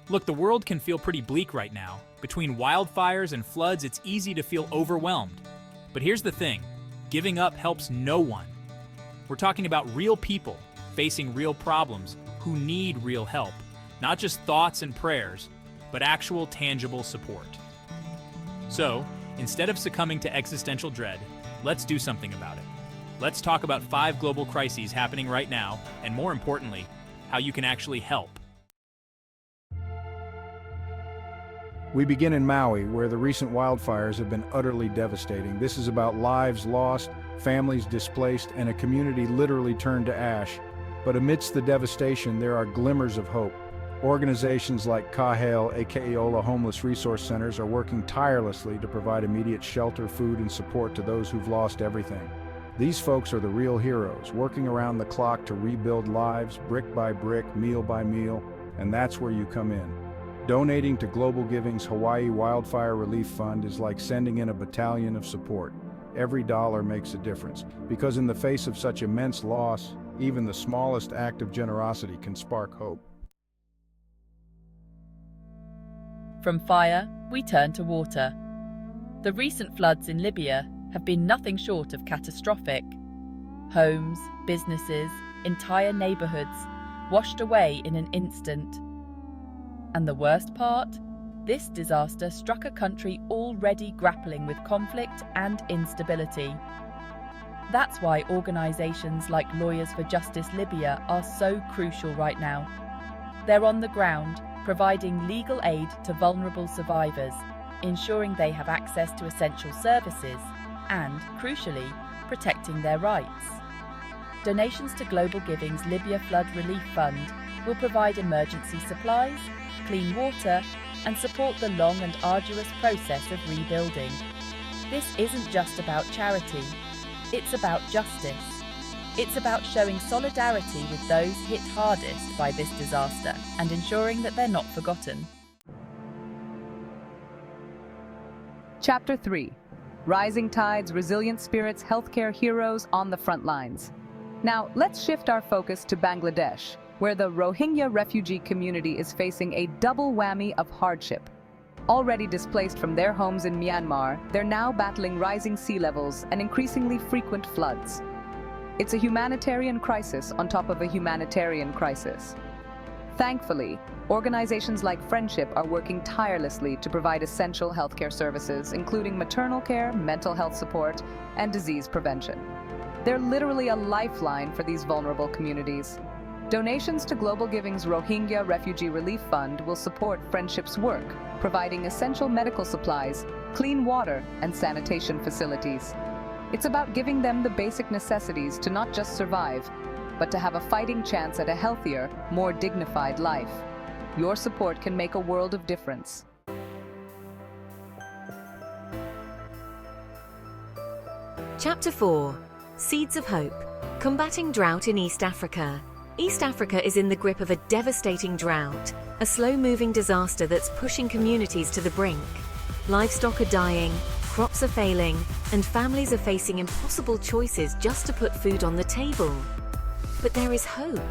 Look, the world can feel pretty bleak right now. Between wildfires and floods, it's easy to feel overwhelmed. But here's the thing, giving up helps no one. We're talking about real people facing real problems who need real help, not just thoughts and prayers, but actual tangible support. So, instead of succumbing to existential dread, let's do something about it. Let's talk about 5 global crises happening right now, and more importantly, how you can actually help. We begin in Maui, where the recent wildfires have been utterly devastating. This is about lives lost, families displaced, and a community literally turned to ash. But amidst the devastation, there are glimmers of hope. Organizations like Kahale, aka Ola Homeless Resource Centers, are working tirelessly to provide immediate shelter, food, and support to those who've lost everything. These folks are the real heroes, working around the clock to rebuild lives, brick by brick, meal by meal, and that's where you come in. Donating to Global Giving's Hawaii Wildfire Relief Fund is like sending in a battalion of support. Every dollar makes a difference, because in the face of such immense loss, even the smallest act of generosity can spark hope. From fire, we turn to water. The recent floods in Libya have been nothing short of catastrophic. Homes, businesses, entire neighborhoods washed away in an instant. And the worst part? This disaster struck a country already grappling with conflict and instability. That's why organizations like Lawyers for Justice Libya are so crucial right now. They're on the ground, providing legal aid to vulnerable survivors, ensuring they have access to essential services, and, crucially, protecting their rights. Donations to Global Giving's Libya Flood Relief Fund will provide emergency supplies, clean water, and support the long and arduous process of rebuilding. This isn't just about charity, it's about justice. It's about showing solidarity with those hit hardest by this disaster and ensuring that they're not forgotten. Chapter 3. Rising Tides, Resilient Spirits, Healthcare Heroes on the Front Lines. Now, let's shift our focus to Bangladesh, where the Rohingya refugee community is facing a double whammy of hardship. Already displaced from their homes in Myanmar, they're now battling rising sea levels and increasingly frequent floods. It's a humanitarian crisis on top of a humanitarian crisis. Thankfully, organizations like Friendship are working tirelessly to provide essential healthcare services, including maternal care, mental health support, and disease prevention. They're literally a lifeline for these vulnerable communities. Donations to Global Giving's Rohingya Refugee Relief Fund will support Friendship's work, providing essential medical supplies, clean water, and sanitation facilities. It's about giving them the basic necessities to not just survive, but to have a fighting chance at a healthier, more dignified life. Your support can make a world of difference. Chapter 4. Seeds of Hope. Combating Drought in East Africa. East Africa is in the grip of a devastating drought, a slow-moving disaster that's pushing communities to the brink. Livestock are dying, crops are failing, and families are facing impossible choices just to put food on the table. But there is hope.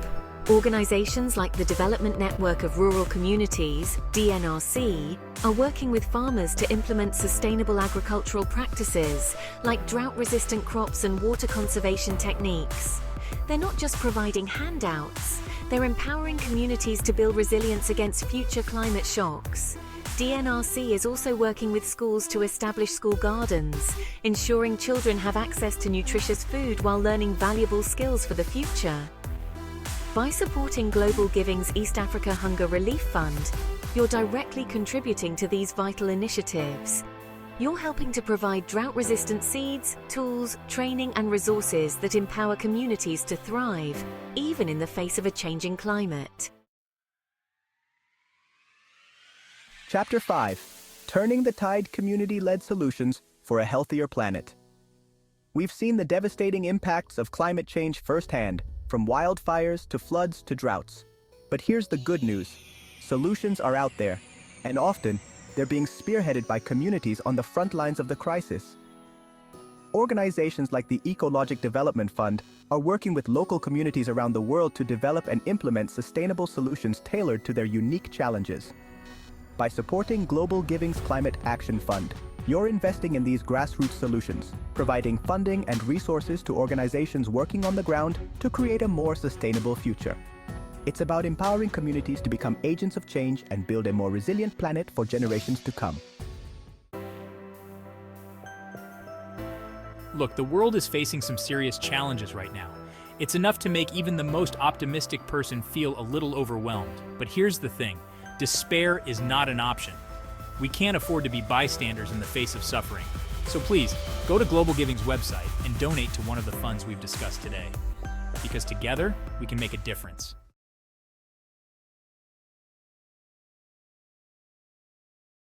Organizations like the Development Network of Rural Communities, DNRC, are working with farmers to implement sustainable agricultural practices like drought-resistant crops and water conservation techniques. They're not just providing handouts, they're empowering communities to build resilience against future climate shocks. DNRC is also working with schools to establish school gardens, ensuring children have access to nutritious food while learning valuable skills for the future. By supporting Global Giving's East Africa Hunger Relief Fund, you're directly contributing to these vital initiatives. You're helping to provide drought-resistant seeds, tools, training, and resources that empower communities to thrive, even in the face of a changing climate. Chapter 5. Turning the Tide, Community-Led Solutions for a Healthier Planet. We've seen the devastating impacts of climate change firsthand, from wildfires to floods to droughts. But here's the good news. Solutions are out there, and often, they're being spearheaded by communities on the front lines of the crisis. organizations like the Ecologic Development Fund are working with local communities around the world to develop and implement sustainable solutions tailored to their unique challenges. By supporting Global Giving's Climate Action Fund, you're investing in these grassroots solutions, providing funding and resources to organizations working on the ground to create a more sustainable future. It's about empowering communities to become agents of change and build a more resilient planet for generations to come. Look, the world is facing some serious challenges right now. It's enough to make even the most optimistic person feel a little overwhelmed. But here's the thing, despair is not an option. We can't afford to be bystanders in the face of suffering. So please, go to Global Giving's website and donate to one of the funds we've discussed today. Because together, we can make a difference.